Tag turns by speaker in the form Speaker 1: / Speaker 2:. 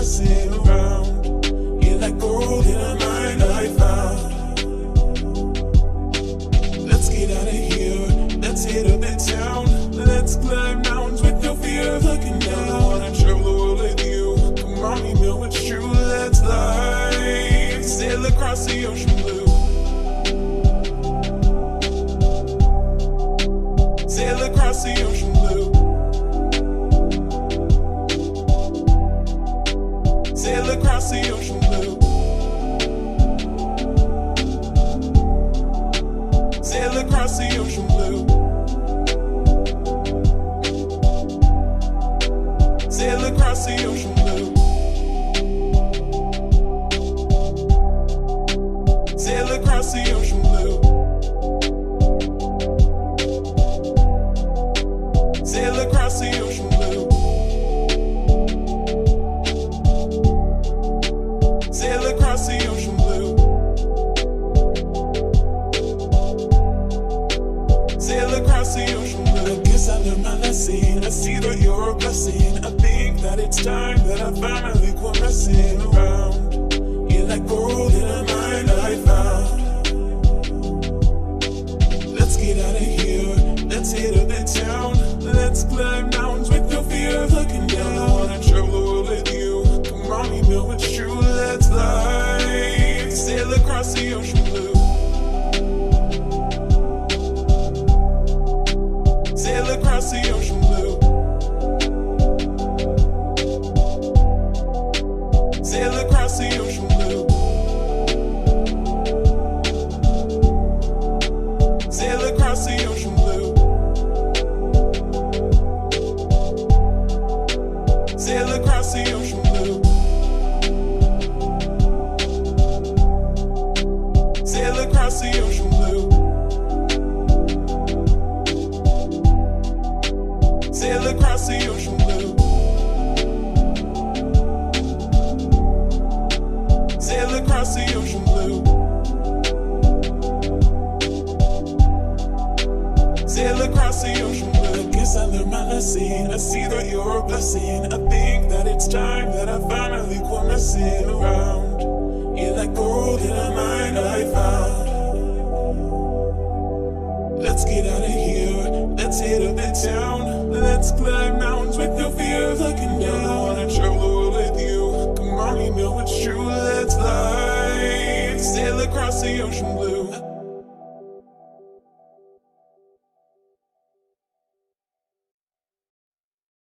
Speaker 1: messing around. You're like gold in a mine I found. Let's get out of here, let's hit up the town. Let's climb mountains with no fear of looking down. I wanna travel the world with you. Come on, you know it's true, let's fly. Sail across the ocean blue. Sail across the ocean blue. Sail across the ocean blue. Sail across the ocean blue. Sail across the ocean blue. Sail across the ocean blue. Sail across the ocean blue. Sail across the ocean blue. Sail across the ocean blue. I guess I learned my lesson. I see that you're a blessing. I think that it's time that I finally quit messing around. You're like gold in a mine I found. Let's get out of here, let's hit up the town. Let's climb mountains with no fear of looking down. I wanna travel the world with you. Come on, you know it's true, let's fly. Sail across the ocean blue. Sail across the ocean blue. Sail across the ocean blue. Sail across the ocean blue. Sail across the ocean blue. Sail across the ocean blue. Sail across the ocean blue. Sail across the ocean blue. Sail across the ocean blue. I guess I learned my lesson. I see that you're a blessing. I think that it's time that I finally quit messing around. You're like gold in a mine I found. Let's get out of here, let's hit up the town. Let's climb mountains with no fear of looking down. I wanna travel the world with you. Come on, you know it's true, let's fly. Sail across the ocean blue.